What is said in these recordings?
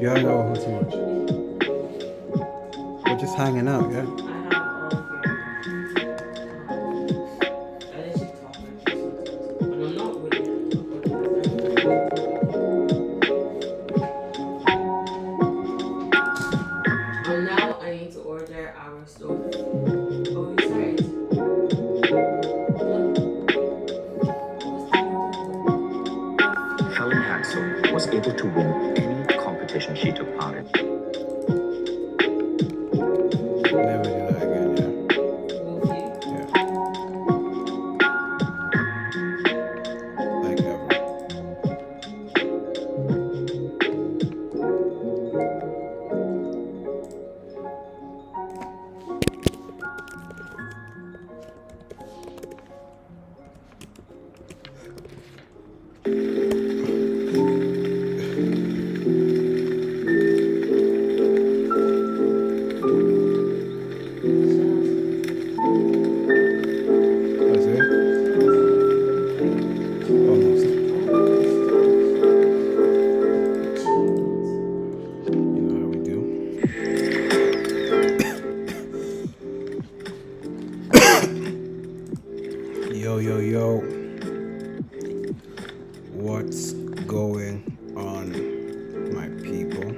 You hang out with who too much? We're just hanging out, yeah? Was able to win any competition she took part in. Never do that again, yeah? Yeah. Like ever. That's it? Almost. You know how we do. Yo, yo, yo. What's going on, my people?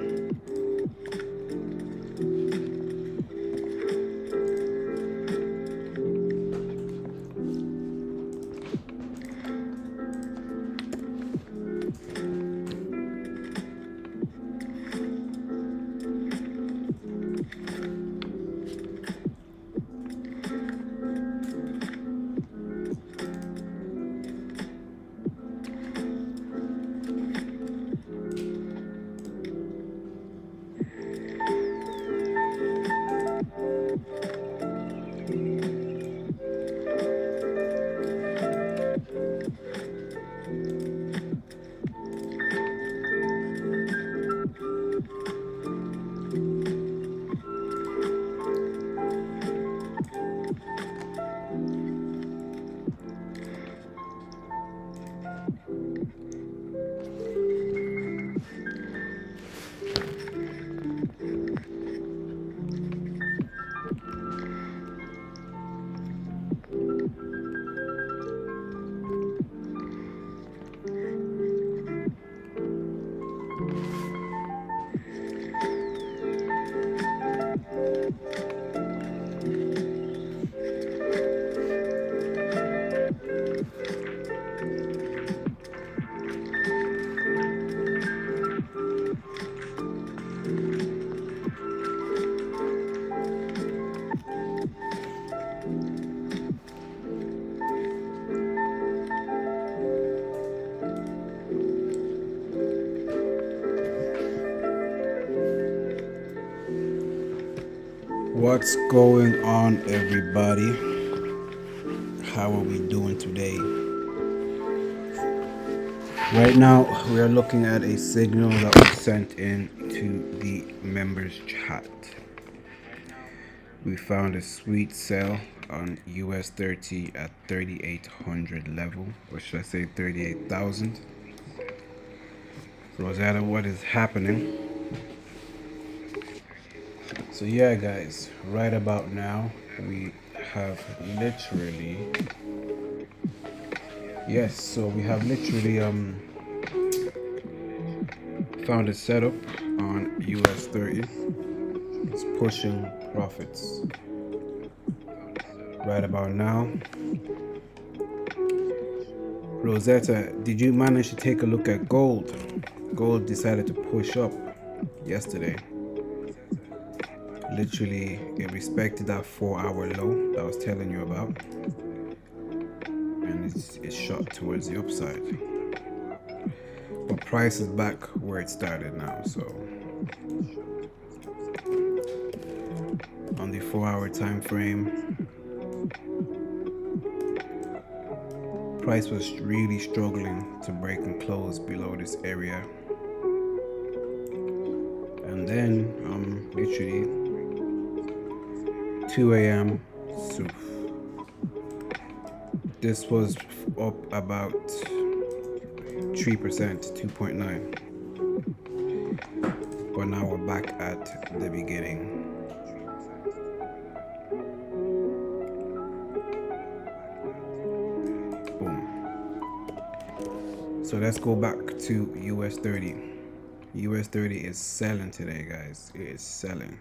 What's going on, everybody? How are we doing today? Right now, we are looking at a signal that was sent in to the members chat. We found a sweet sell on US 30 at 3,800 level, or should I say 38,000. Rosetta, what is happening? So yeah, guys, right about now we have literally found a setup on US 30. It's pushing profits right about now. Rosetta, did you manage to take a look at gold? Gold decided to push up yesterday. Literally, it respected that 4-hour low that I was telling you about, and it's shot towards the upside. But price is back where it started now. So on the 4-hour time frame, price was really struggling to break and close below this area, and then literally 2 a.m. so this was up about 3%, 2.9. But now we're back at the beginning. Boom. So let's go back to US 30. US 30 is selling today, guys. It is selling.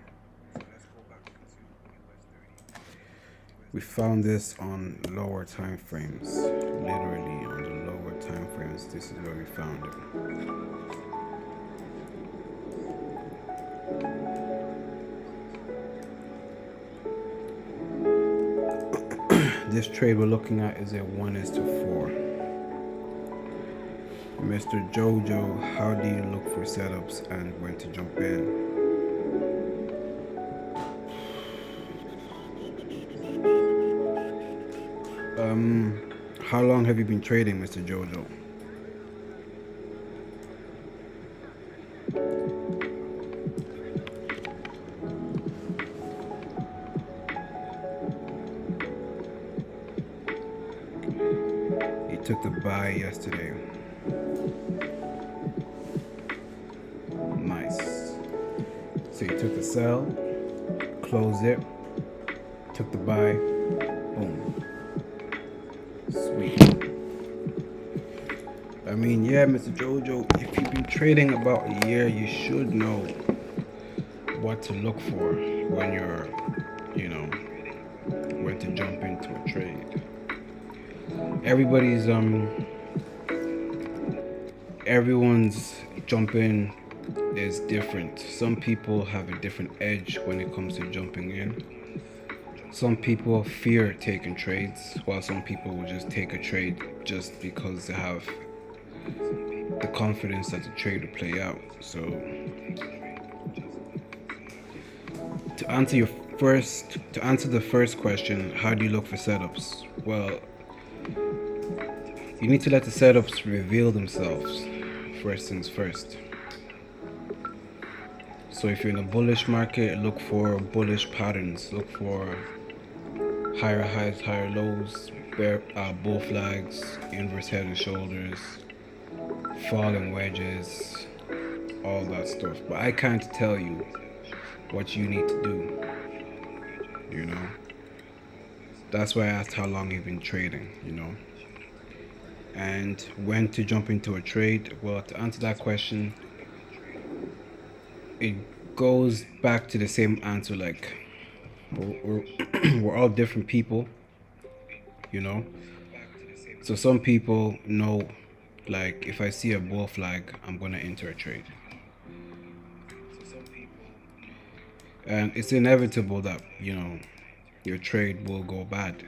We found this on lower time frames. Literally on the lower time frames, this is where we found it. This trade we're looking at is a 1:4. Mr. Jojo, how do you look for setups and when to jump in? How long have you been trading, Mr. Jojo? He took the buy yesterday. Nice. So he took the sell, closed it, took the buy, boom. Sweet. I mean, yeah, Mr. Jojo, if you've been trading about a year, you should know what to look for when you're, when to jump into a trade. Everyone's jumping is different. Some people have a different edge when it comes to jumping in. Some people fear taking trades, while some people will just take a trade just because they have the confidence that the trade will play out. So to answer the first question, how do you look for setups? Well, you need to let the setups reveal themselves first things first. So if you're in a bullish market, look for bullish patterns. Look for higher highs, higher lows, bull flags, inverse head and shoulders, falling wedges, all that stuff. But I can't tell you what you need to do. That's why I asked how long you've been trading, and when to jump into a trade. Well, to answer that question, it goes back to the same answer. Like, we're all different people, so some people know, like, if I see a bull flag, I'm gonna enter a trade, and it's inevitable that your trade will go bad.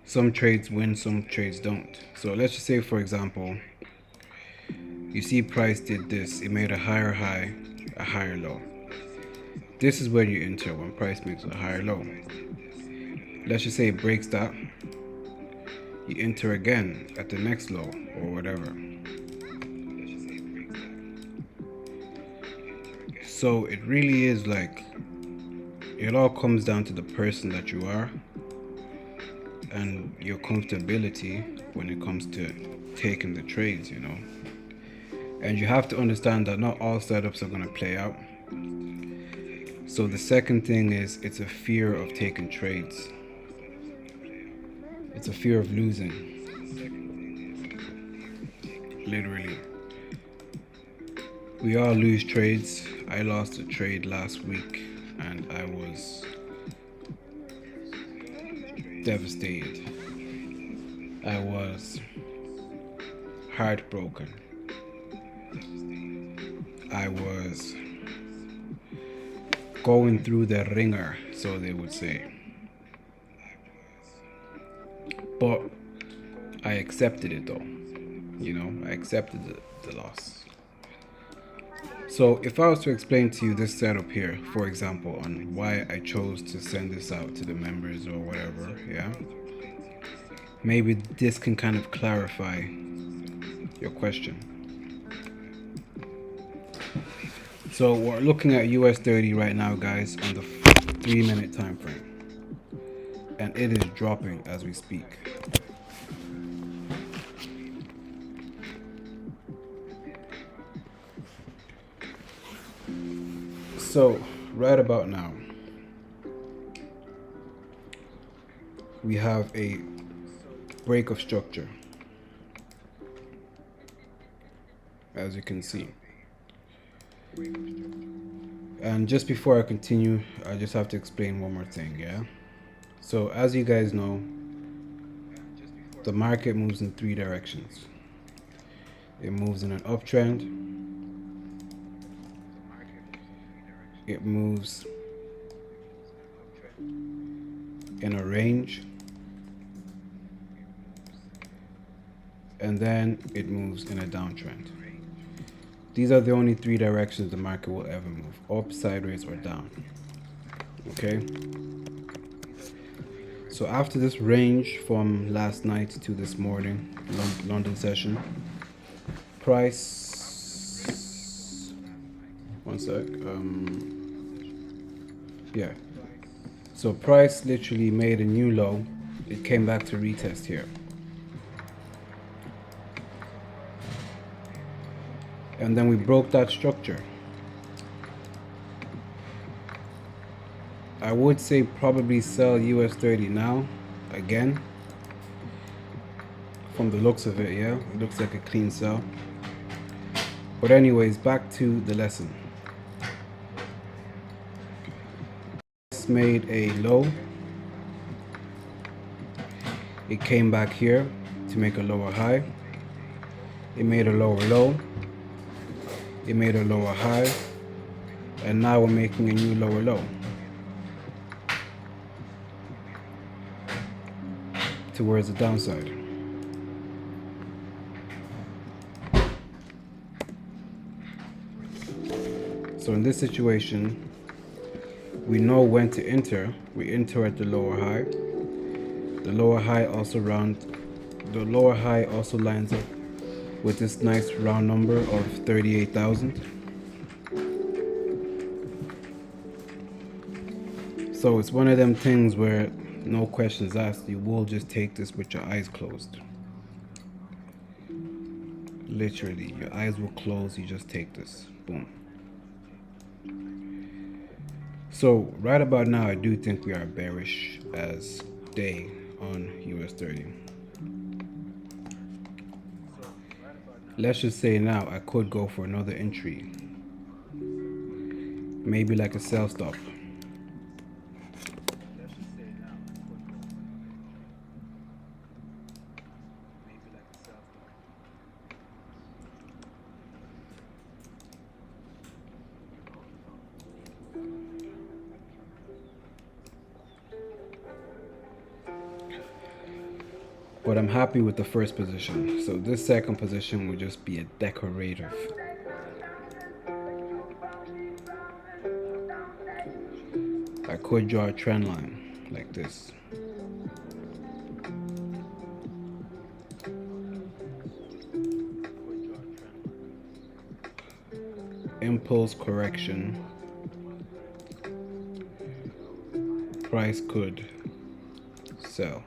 Some trades win, some trades don't. So let's just say, for example, you see price did this. It made a higher high, a higher low. This is where you enter when price makes a higher low. Let's just say it breaks that. You enter again at the next low or whatever. So it really is like, it all comes down to the person that you are and your comfortability when it comes to taking the trades, And you have to understand that not all setups are going to play out. So the second thing is, it's a fear of taking trades. It's a fear of losing. Literally. We all lose trades. I lost a trade last week and I was devastated. I was heartbroken. I was going through the ringer, so they would say. But I accepted it though. I accepted the loss. So if I was to explain to you this setup here, for example, on why I chose to send this out to the members or whatever, yeah, maybe this can kind of clarify your question. So we're looking at US 30 right now, guys, on the 3-minute time frame, and it is dropping as we speak. So right about now we have a break of structure, as you can see. And just before I continue, I just have to explain one more thing, yeah? So as you guys know, the market moves in 3 directions. It moves in an uptrend, it moves in a range, and then it moves in a downtrend. These are the only 3 directions the market will ever move: up, sideways, or down. Okay? So after this range from last night to this morning, London session, price, one sec, yeah. So price literally made a new low. It came back to retest here. And then we broke that structure. I would say probably sell US 30 now, again. From the looks of it, yeah, it looks like a clean sell. But anyways, back to the lesson. This made a low. It came back here to make a lower high. It made a lower low. It made a lower high. And now we're making a new lower low. Towards the downside. So in this situation, we know when to enter. We enter at the lower high. The lower high also lines up with this nice round number of 38,000. So it's one of them things where no questions asked. You will just take this with your eyes closed. Literally, your eyes will close. You just take this. Boom. So right about now, I do think we are bearish as day on US 30. Let's just say now I could go for another entry. Maybe like a sell stop. But I'm happy with the first position. So this second position will just be a decorative. I could draw a trend line like this. Impulse correction. Price could sell.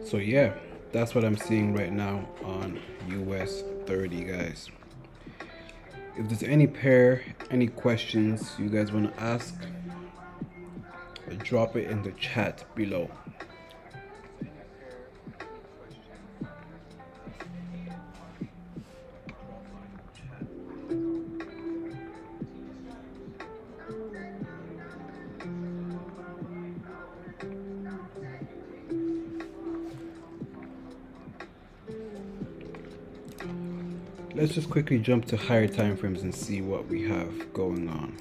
So yeah, that's what I'm seeing right now on US 30, guys. If there's any pair, any questions you guys want to ask, drop it in the chat below. Let's just quickly jump to higher time frames and see what we have going on.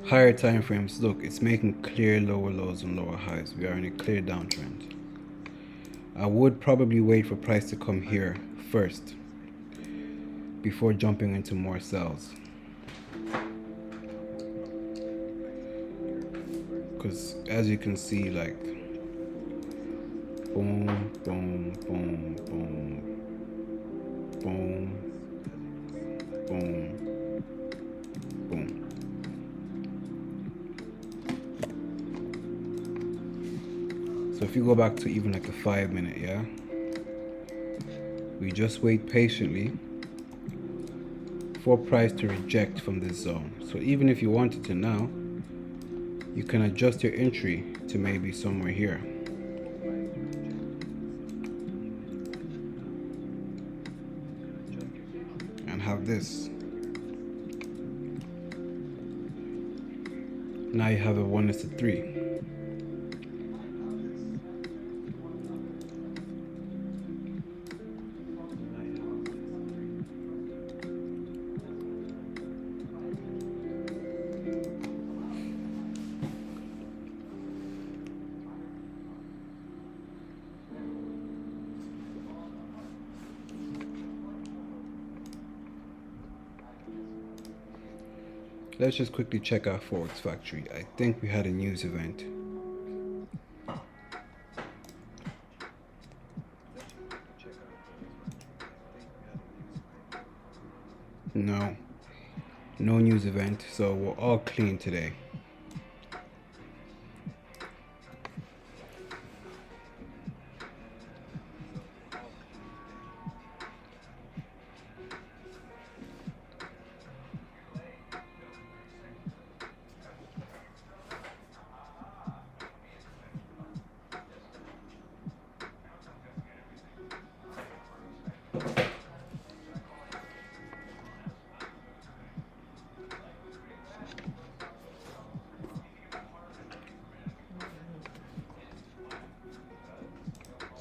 Higher time frames, look, it's making clear lower lows and lower highs. We are in a clear downtrend. I would probably wait for price to come here first before jumping into more sells. because as you can see, like boom, boom, boom, boom, boom, boom, boom. So if you go back to even like a 5 minute, yeah, we just wait patiently for price to reject from this zone. So even if you wanted to now, you can adjust your entry to maybe somewhere here. And have this. Now you have a 1:3. Let's just quickly check our Forex Factory. I think we had a news event. No news event, so we're all clean today.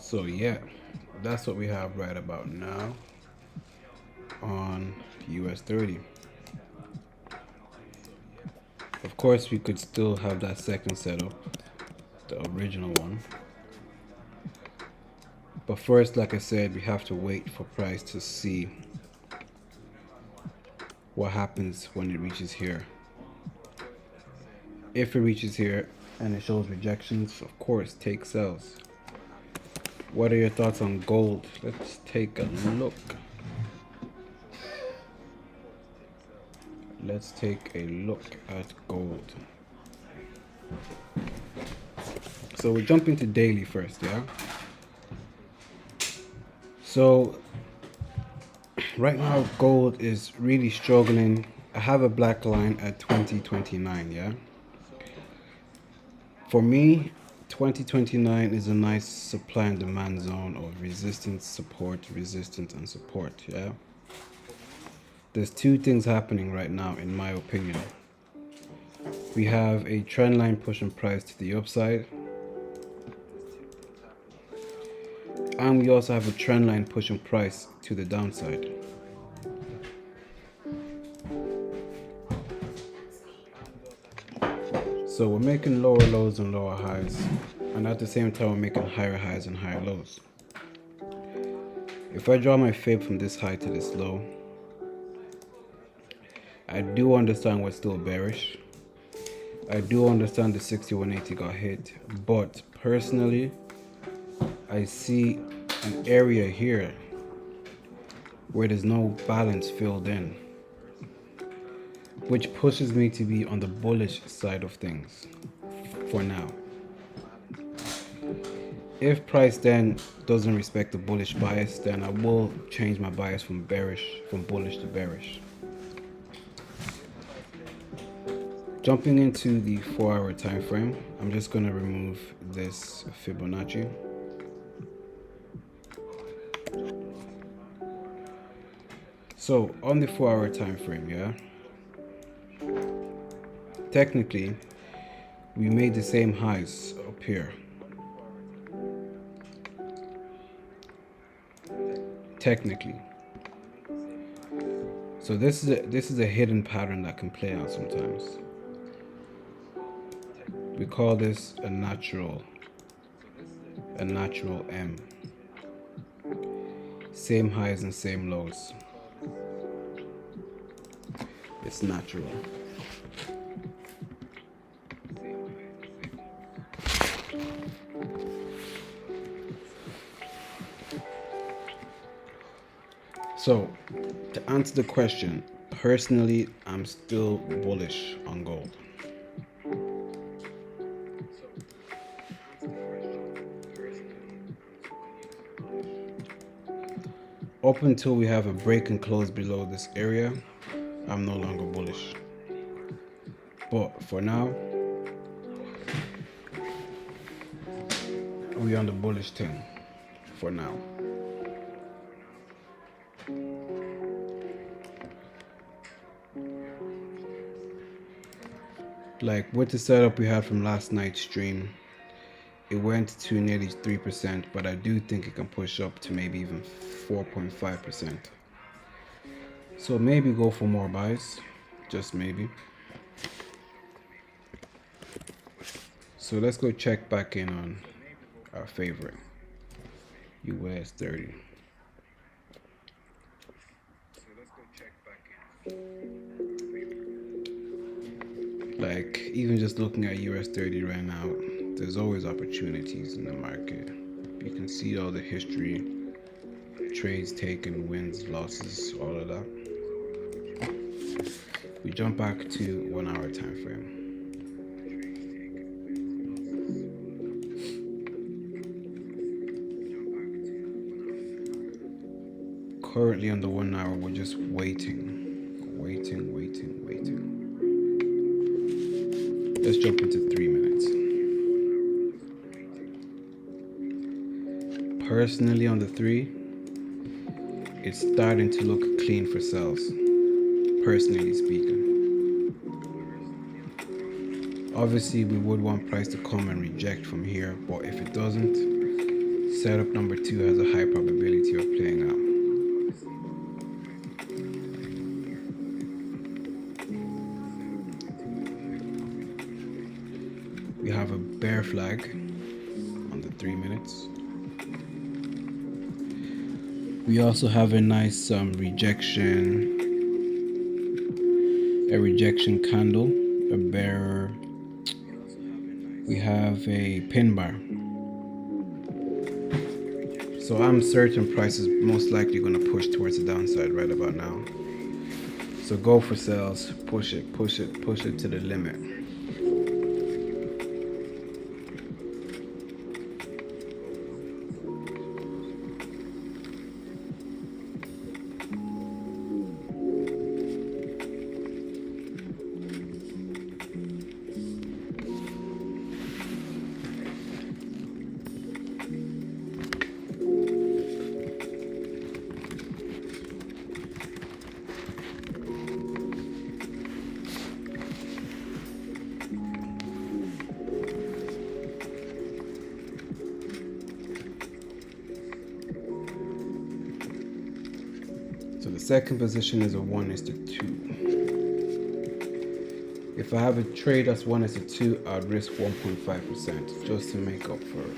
So yeah, that's what we have right about now on US 30. Of course, we could still have that second setup, the original one. But first, like I said, we have to wait for price to see what happens when it reaches here. If it reaches here and it shows rejections, of course, take sells. What are your thoughts on gold? Let's take a look. Let's take a look at gold. So we're jumping to daily first, yeah? So right now gold is really struggling. I have a black line at 2029, yeah? For me, 2029 is a nice supply and demand zone of resistance, support, resistance, and support, yeah? There's two things happening right now, in my opinion. We have a trend line pushing price to the upside, and we also have a trend line pushing price to the downside. So we're making lower lows and lower highs, and at the same time we're making higher highs and higher lows. If I draw my fib from this high to this low, I do understand we're still bearish. I do understand the 6180 got hit, but personally, I see an area here where there's no balance filled in, which pushes me to be on the bullish side of things for now. If price then doesn't respect the bullish bias, then I will change my bias from bullish to bearish. Jumping into the 4-hour time frame, I'm just going to remove this Fibonacci. So on the 4-hour time frame, yeah, technically we made the same highs up here. Technically. So this is a hidden pattern that can play out sometimes. We call this a natural M. Same highs and same lows. It's natural. So, to answer the question, personally, I'm still bullish on gold. Up until we have a break and close below this area, I'm no longer bullish. But for now, we on the bullish thing. For now. Like with the setup we had from last night's stream, it went to nearly 3%, but I do think it can push up to maybe even 4.5%. So maybe go for more buys, just maybe. So let's go check back in on our favorite, US 30. Like even just looking at US 30 right now, there's always opportunities in the market. You can see all the history, trades taken, wins, losses, all of that. We jump back to 1 hour time frame. Currently on the 1 hour, we're just waiting. Let's jump into 3 minutes. Personally on the 3, it's starting to look clean for sells, personally speaking. Obviously, we would want price to come and reject from here, but if it doesn't, setup number 2 has a high probability of playing out. We have a bear flag on the 3 minutes. We also have a nice rejection candle, a bear. We have a pin bar. So I'm certain price is most likely going to push towards the downside right about now. So go for sales, push it to the limit. So the second position is a 1:2. If I have a trade that's 1:2, I'd risk 1.5% just to make up for it.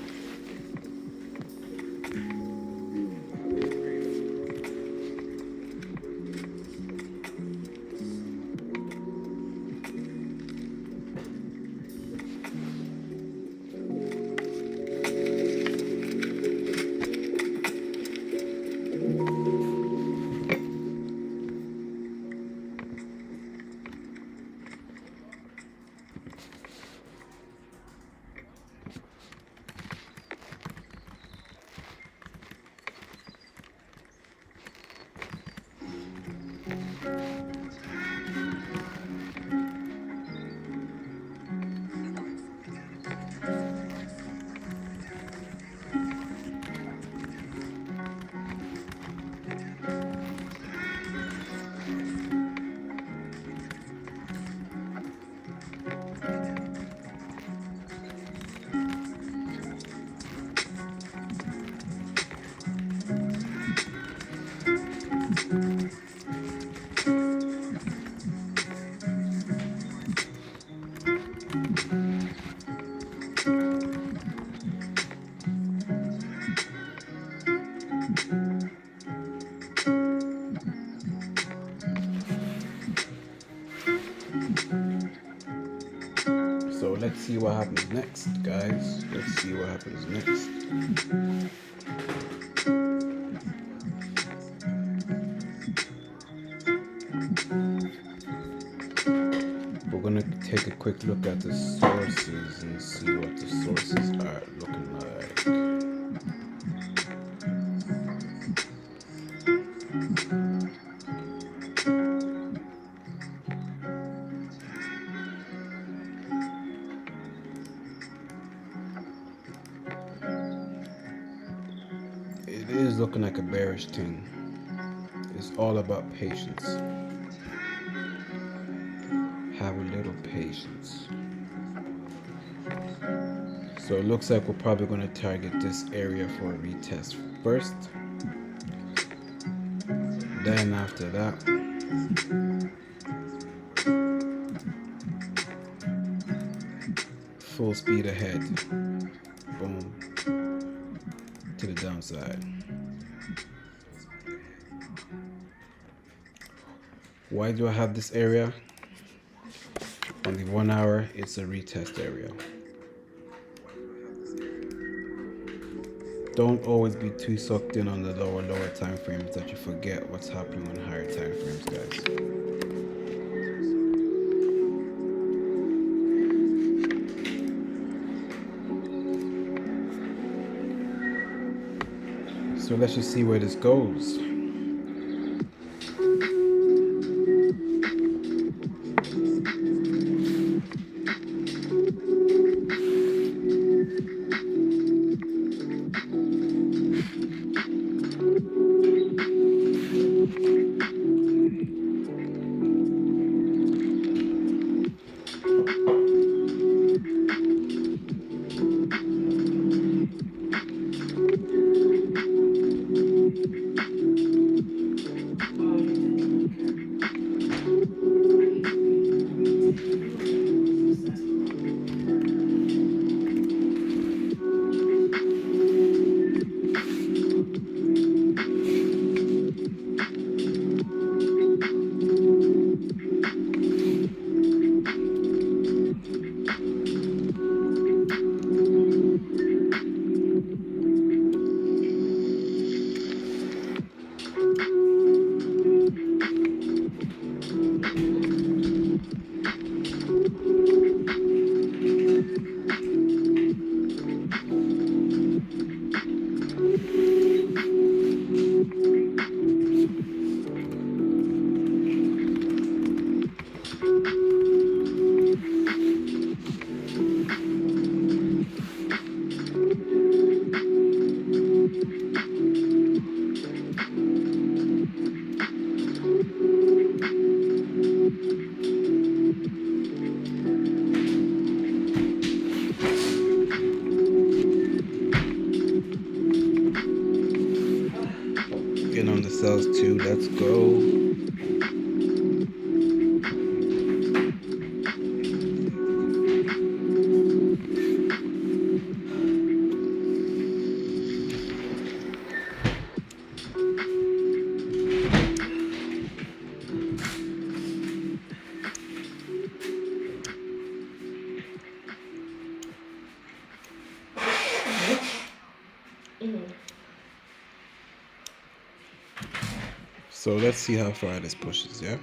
So let's see what happens next, guys. Let's see what happens next. take a quick look at the sources and see what the sources are looking like. It is looking like a bearish thing. It's all about patience. Have a little patience. So it looks like we're probably going to target this area for a retest first. Then after that, full speed ahead. Boom. To the downside. Why do I have this area? On the 1 hour, it's a retest area. Don't always be too sucked in on the lower time frames that you forget what's happening on higher time frames, guys. So let's just see where this goes. In on the cells too. Let's go. So let's see how far this pushes, yeah?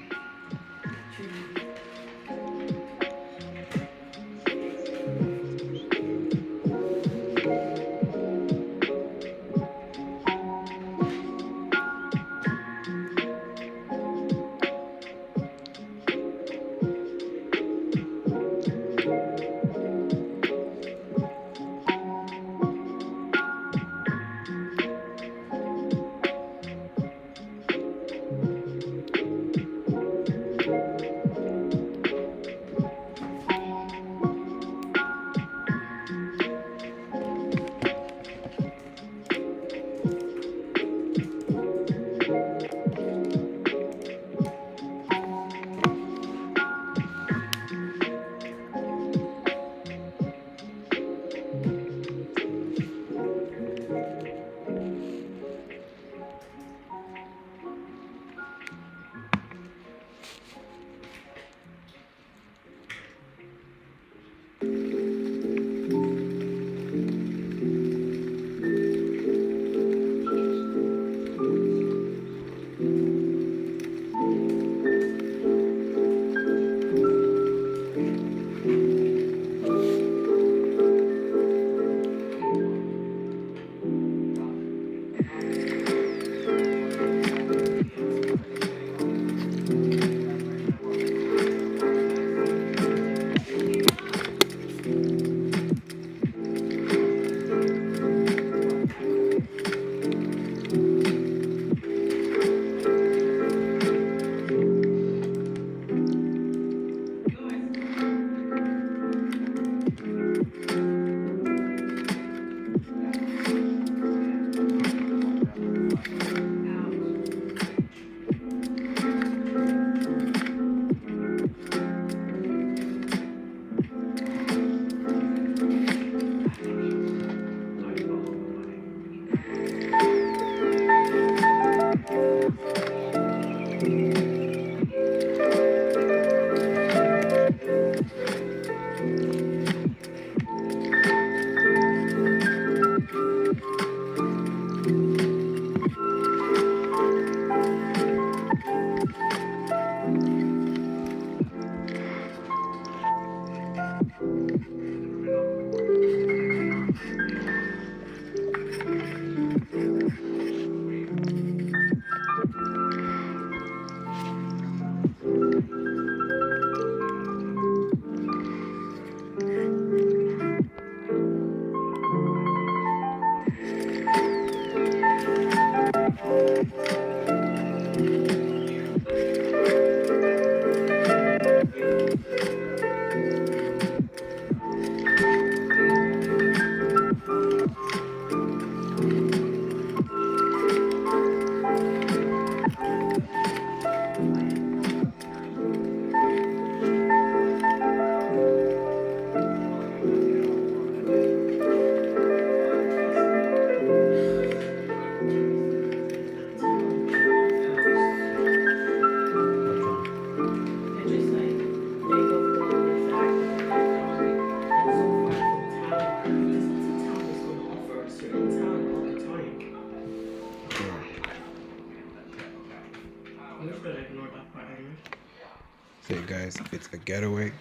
better way.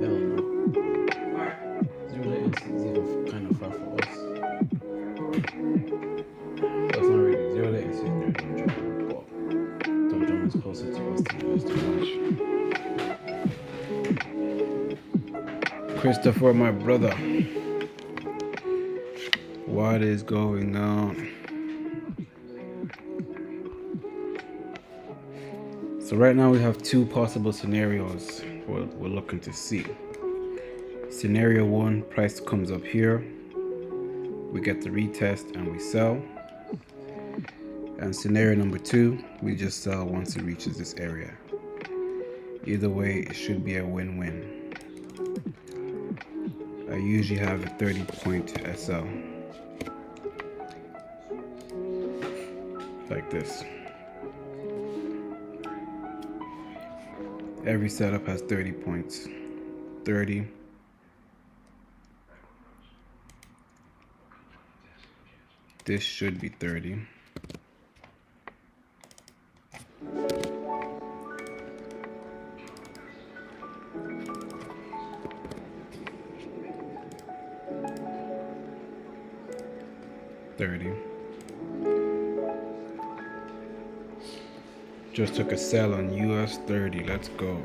Hell no. Zero latency is even kind of far for us. Well, it's not really. Zero latency is near Dom Jump, but Dom Jump is closer to us than it is to much. Christopher, my brother, what is going on? So right now we have two possible scenarios we're looking to see. Scenario 1, price comes up here, we get the retest and we sell. And scenario number 2, we just sell once it reaches this area. Either way, it should be a win-win. I usually have a 30-point SL like this. Every setup has 30 points. 30. This should be 30. Just took a sell on US 30. Let's go.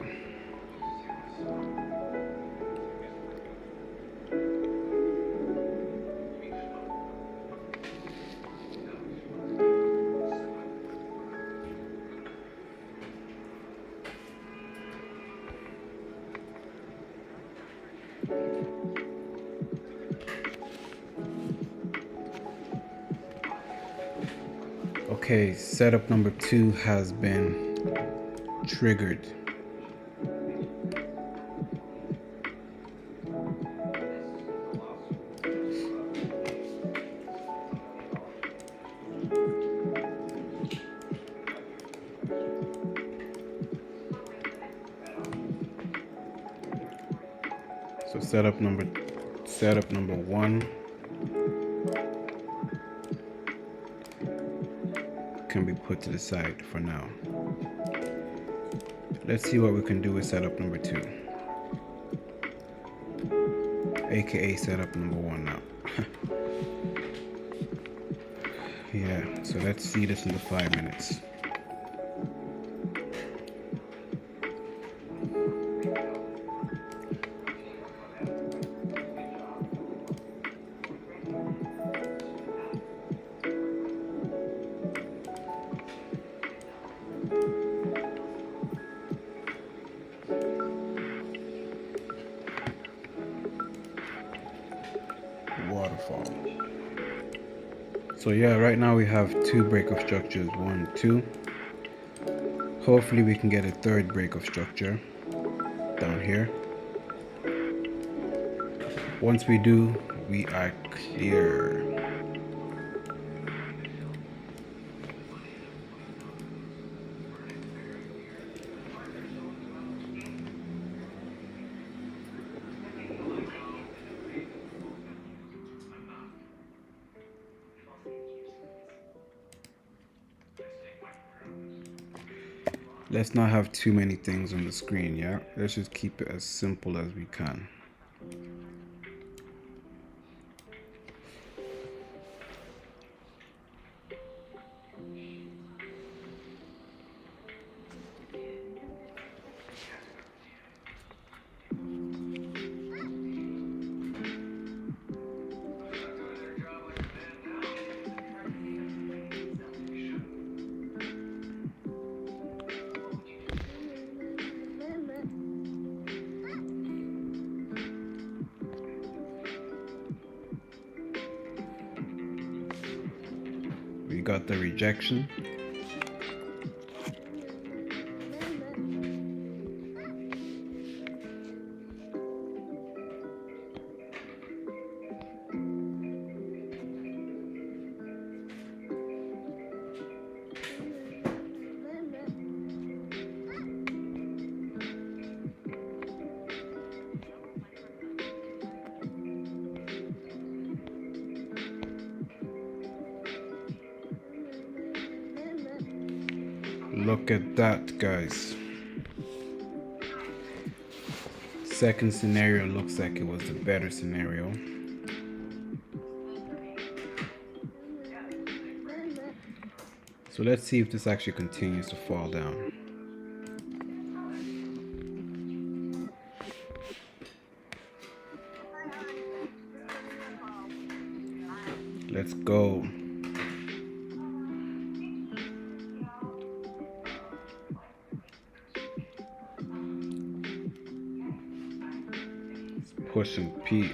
Okay, setup number 2 has been triggered. So setup number 1 can be put to the side for now. Let's see what we can do with setup number 2, aka setup number 1 now. Yeah, so let's see this in the 5 minutes. Waterfall. So yeah, right now we have 2 break of structures, 1, 2. Hopefully we can get a 3rd break of structure down here. Once we do, we are clear. Let's not have too many things on the screen, yeah? Let's just keep it as simple as we can. We got the rejection. Look at that, guys. Second scenario looks like it was the better scenario. So let's see if this actually continues to fall down. Let's go. Pushing P.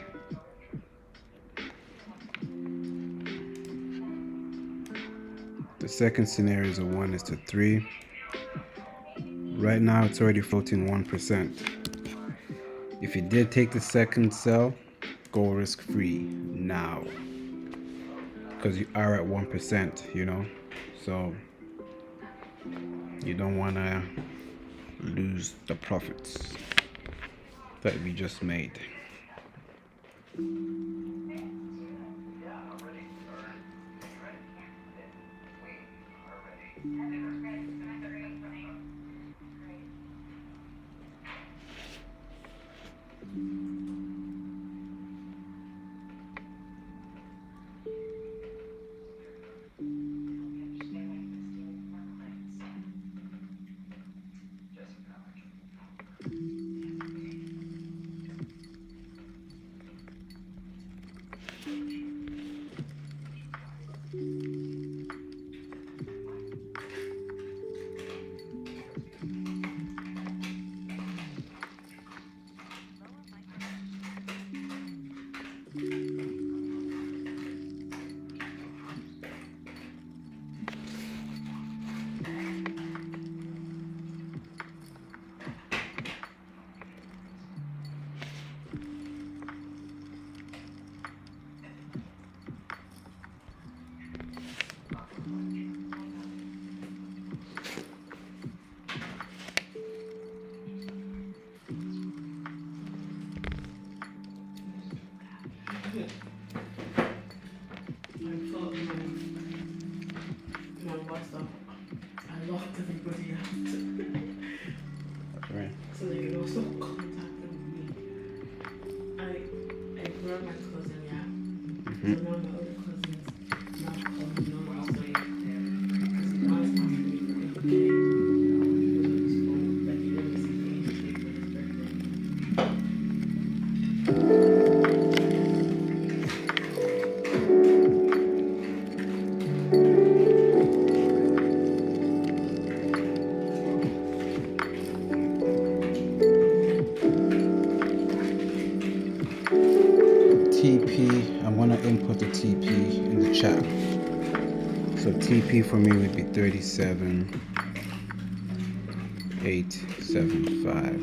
The second scenario is a 1:3. Right now it's already floating 1%. If you did take the second sell, go risk free now. Because you are at 1%, you know? So you don't want to lose the profits that we just made. I locked everybody out. Right. So they can also contact me. I brought my cousin, yeah. So now my other cousins now call me normal. So because he wants to be on his phone, like he didn't receive anything for his birthday. TP, I'm gonna input the TP in the chat. So TP for me would be 37,875.00.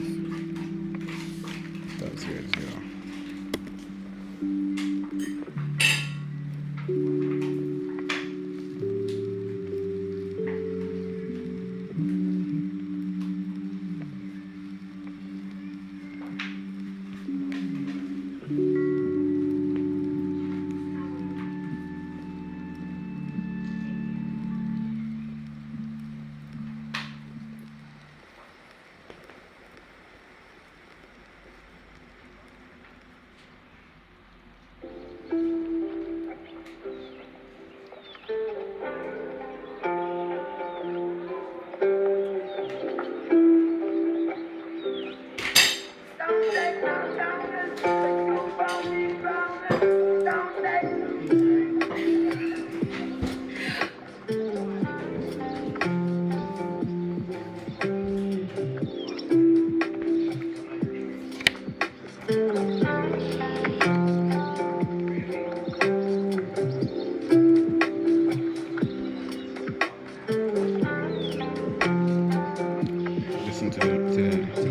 Listen to the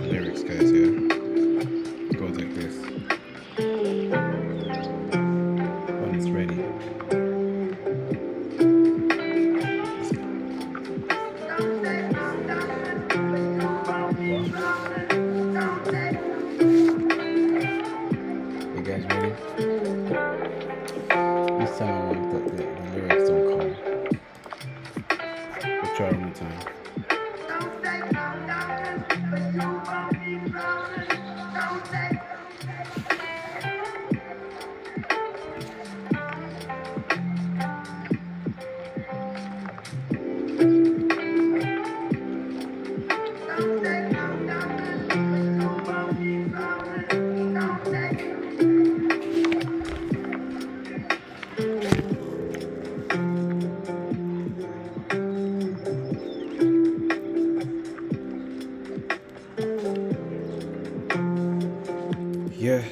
lyrics, guys. Yeah, it goes like this. When it's ready. You guys ready? This time I want the lyrics don't come. We'll try one more time. Yeah,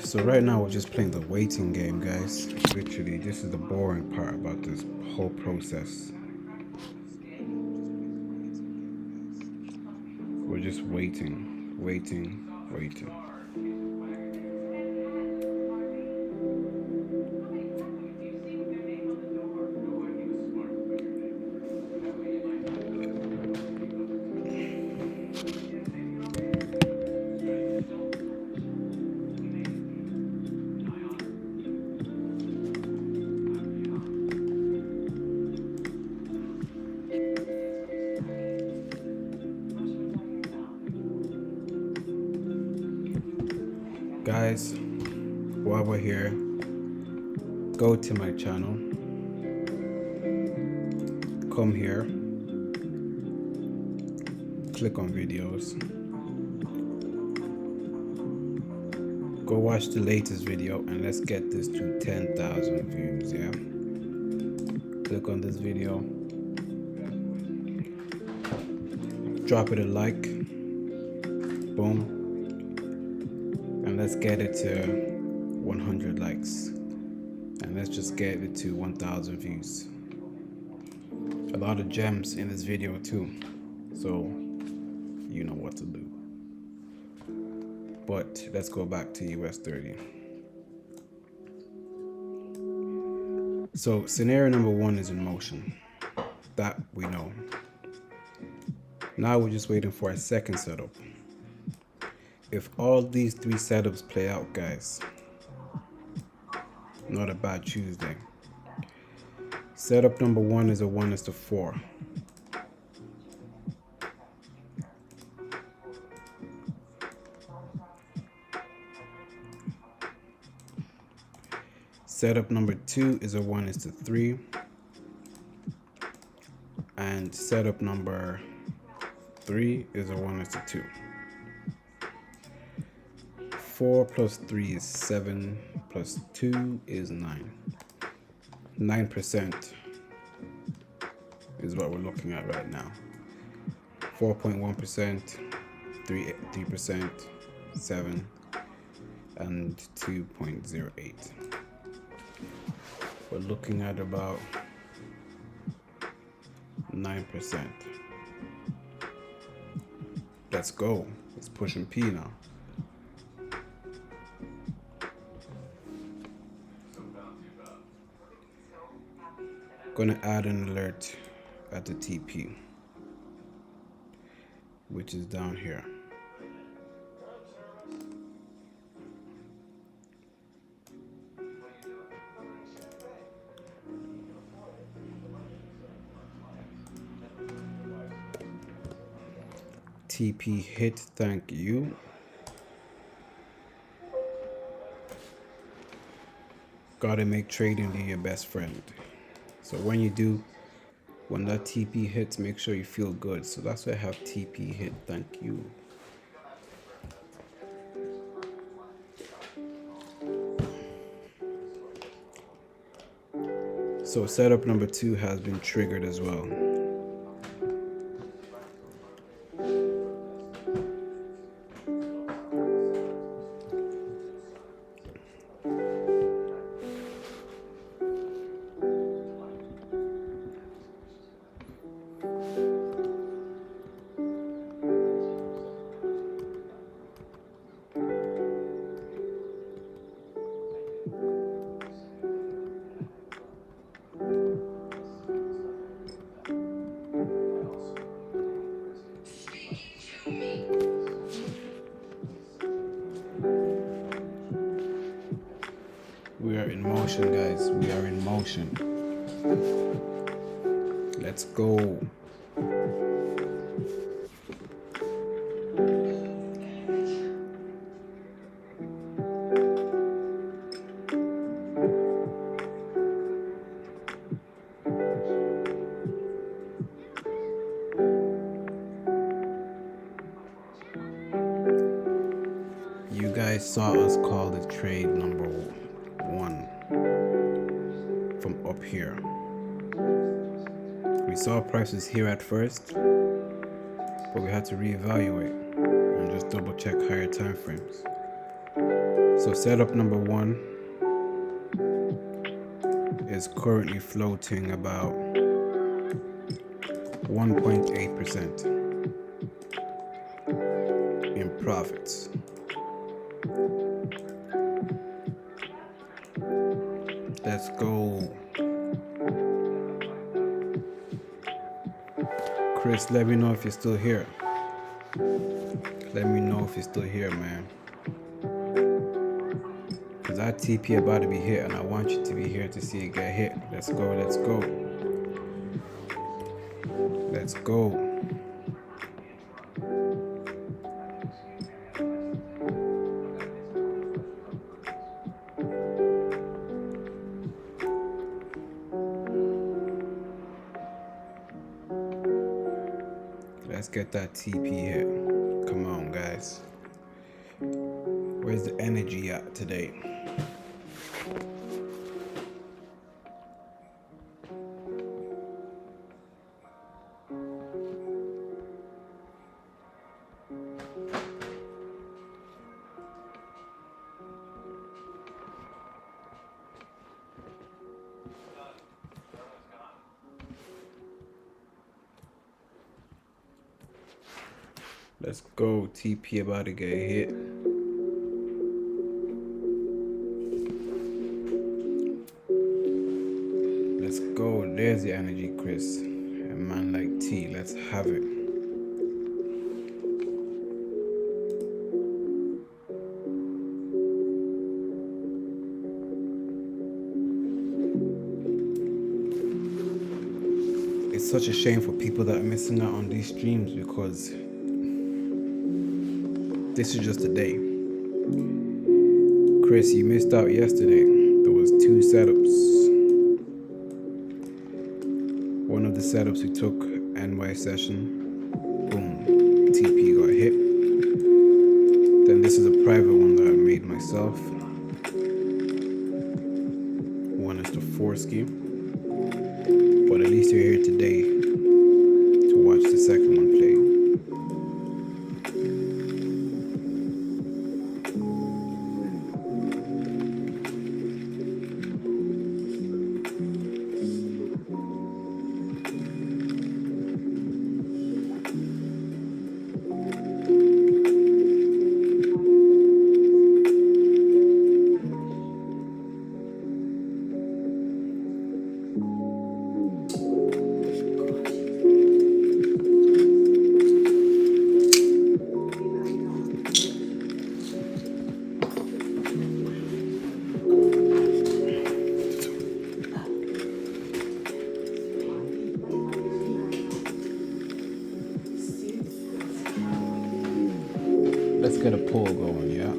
so right now we're just playing the waiting game, guys. Literally, this is the boring part about this whole process. We're just waiting, waiting, waiting. Guys, while we're here, go to my channel, come here, click on videos, go watch the latest video, and let's get this to 10,000 views. Yeah, click on this video, drop it a like, boom, and let's get it to 100 likes, and let's just get it to 1,000 views. A lot of gems in this video too, so you know what to do. But let's go back to US 30. So scenario number 1 is in motion. That we know. Now we're just waiting for a second setup. If all these 3 setups play out, guys, not a bad Tuesday. Setup number 1 is a 1:4. Setup number 2 is a 1:3. And setup number 3 is a 1:2. 4 plus 3 is 7, plus 2 is 9. 9% is what we're looking at right now. 4.1%, 3%, 7, and 2.08. We're looking at about 9%. Let's go. It's pushing P now. Gonna add an alert at the TP, which is down here. TP hit, thank you. Gotta make trading your best friend. So when you do, when that TP hits, make sure you feel good. So that's why I have TP hit, thank you. So setup number 2 has been triggered as well. We are in motion, guys. We are in motion. Let's go. guys saw us call the trade number 1 from up here. We saw prices here at first, but we had to reevaluate and just double check higher time frames. So setup number 1 is currently floating about 1.8% in profits. Let's go. Chris, let me know if you're still here. Let me know if you're still here, man. Cause that TP about to be hit and I want you to be here to see it get hit. Let's go, let's go. Let's go. Let's get that TP hit. Come on, guys. Where's the energy at today? Let's go. TP about to get hit. Let's go. There's the energy, Chris. A man like T. Let's have it. It's such a shame for people that are missing out on these streams because this is just a day. Chris, you missed out yesterday. There was 2 setups. One of the setups we took NY session. Boom. TP got hit. Then this is a private one that I made myself. 1:4 scheme. But at least you're here today to watch the second one play. Let's get a poll going, yeah?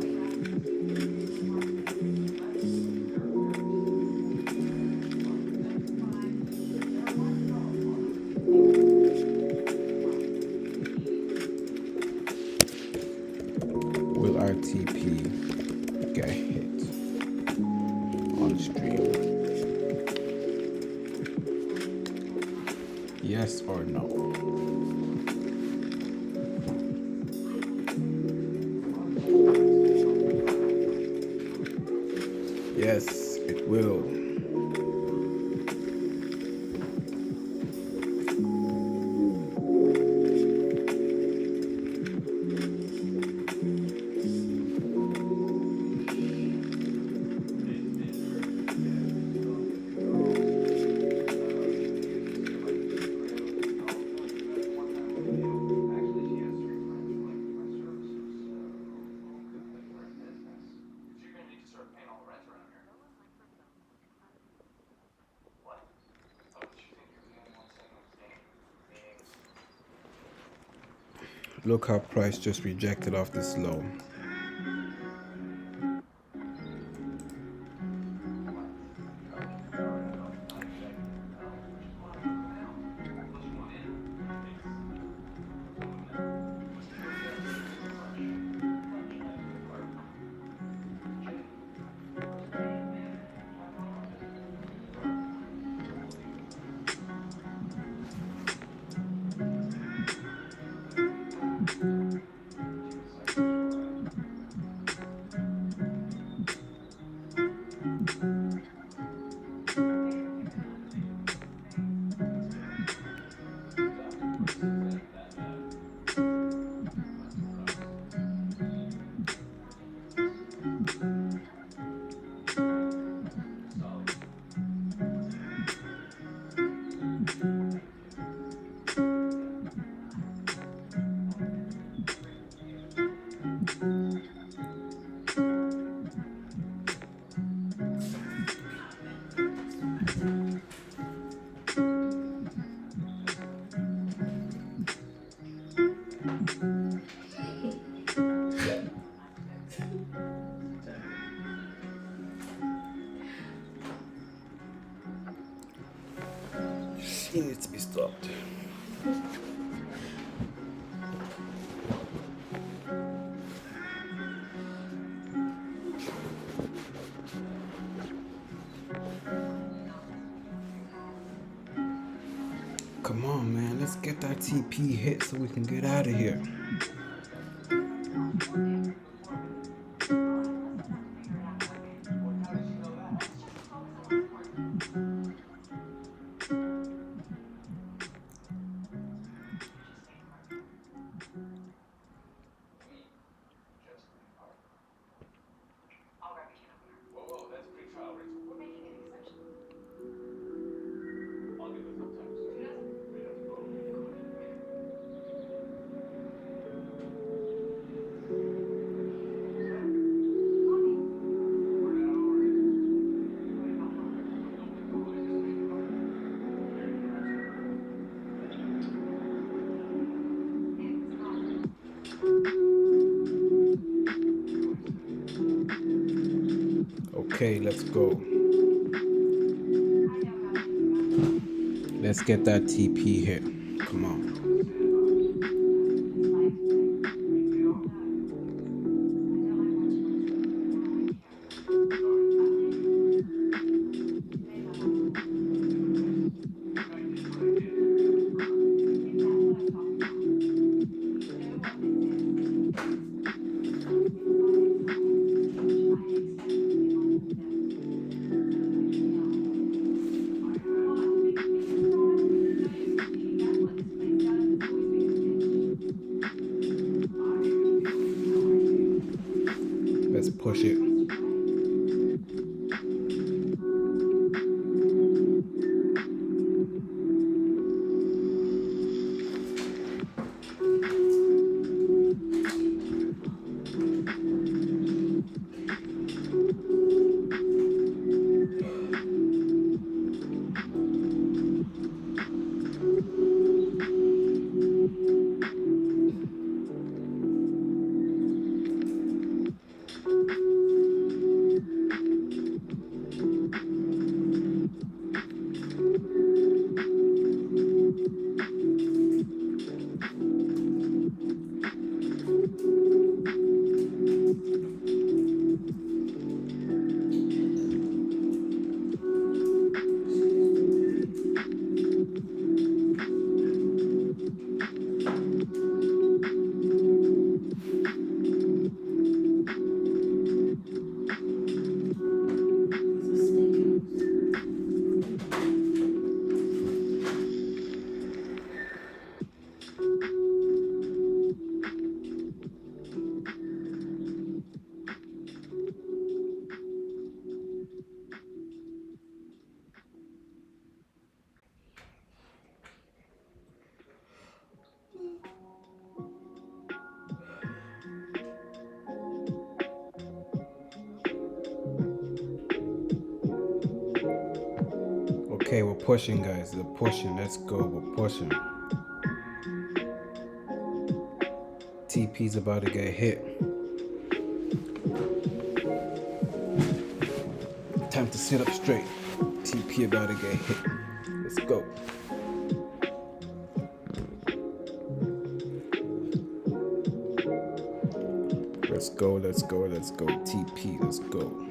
Will RTP get hit on stream? Yes or no? Yes, it will. Look how price just rejected off this low. He needs to be stopped. Come on, man. Let's get that TP hit so we can get out of here. Okay, let's go. Let's get that TP hit. Come on. Let's push it. Okay, we're pushing, guys. We're pushing. Let's go. We're pushing. TP's about to get hit. Time to sit up straight. TP about to get hit. Let's go. Let's go, let's go, let's go. TP, let's go.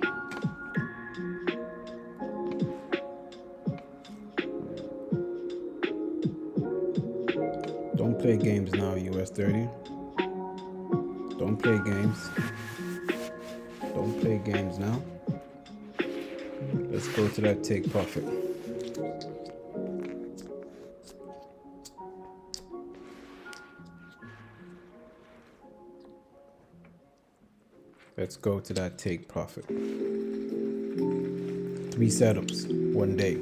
Don't play games now, US 30. Don't play games. Don't play games now. Let's go to that take profit. Let's go to that take profit. 3 setups, 1 day.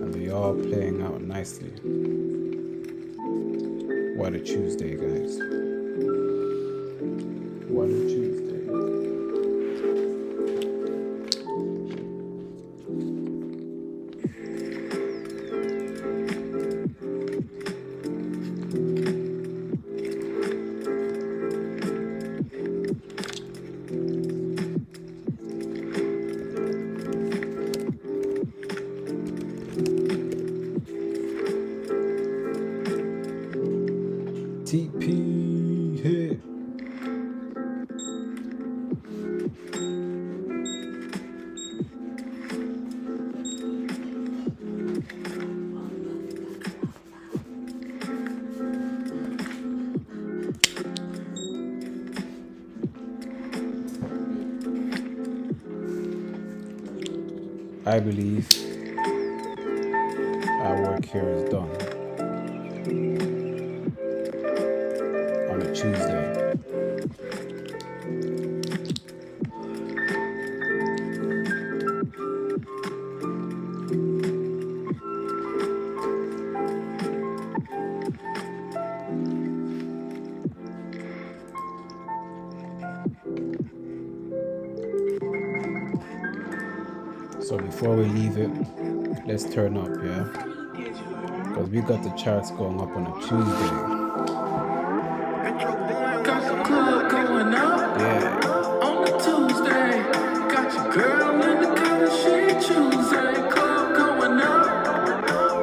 And they all playing out nicely. What a Tuesday, guys. What a Tuesday. TP. Hey. I believe our work here is done on a Tuesday. So before we leave it, let's turn up, yeah? Because we got the charts going up on a Tuesday. Got the club going up Yeah. on a Tuesday. Got your girl in the color she Tuesday. Club going up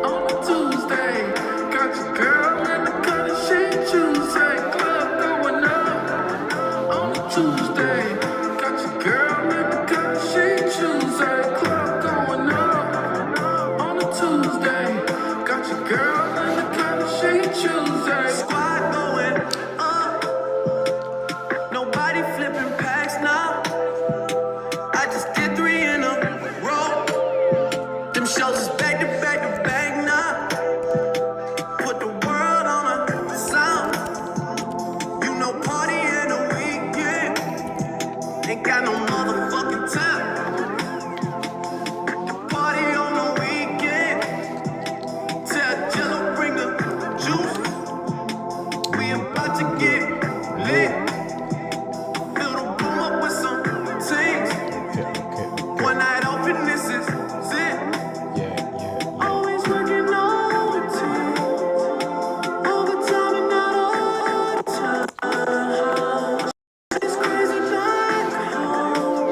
on a Tuesday. Got your girl in the color she Tuesday. Club going up on a Tuesday. Got your girl in the color she Tuesday. Club going up on a Tuesday. Got your girl in the color she Tuesday. Squad going up. Nobody flipping packs now. I just did 3 in a row. Them shows is back to back to back now. Put the world on a sound. You know, party in the weekend. Ain't got no motherfucking time. The party on the weekend. Tell Jello bring the juice. We about to get lit. Fill the room up with some things. Okay. One night open, this is it. Yeah. Always working overtime. Overtime and not overtime. It's crazy back home.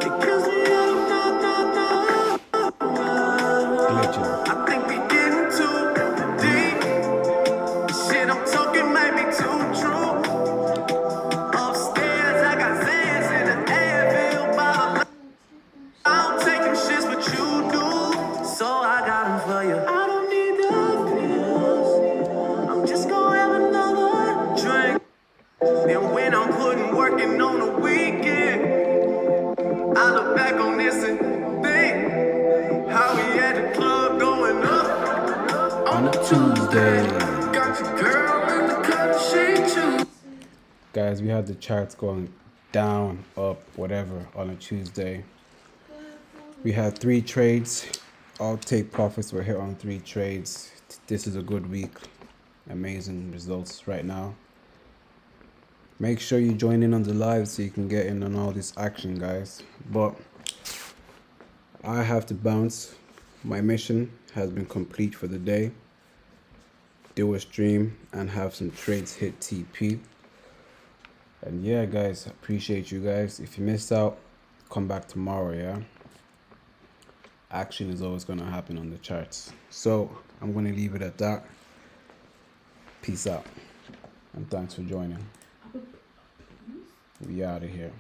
It kills me that I'm not. Glitching. I think we getting too deep. Shit I'm talking might be too true. Upstairs I got Zans in the Advil bottle. I don't take them shits, but you do. So I got them for you. I don't need the pills. I'm just gonna have another drink. And when I'm putting working on the weekend, I look back on this and think how we at the club going up On a Tuesday. Got your girl in the cut, she choose. Guys, we had the charts going down, up, whatever on a Tuesday. We had 3 trades. All take profits were hit on 3 trades. This is a good week. Amazing results right now. Make sure you join in on the live so you can get in on all this action, guys. But I have to bounce. My mission has been complete for the day. Do a stream and have some trades hit TP. And yeah, guys, appreciate you guys. If you missed out, come back tomorrow, yeah? Action is always going to happen on the charts. So I'm going to leave it at that. Peace out. And thanks for joining. We out of here.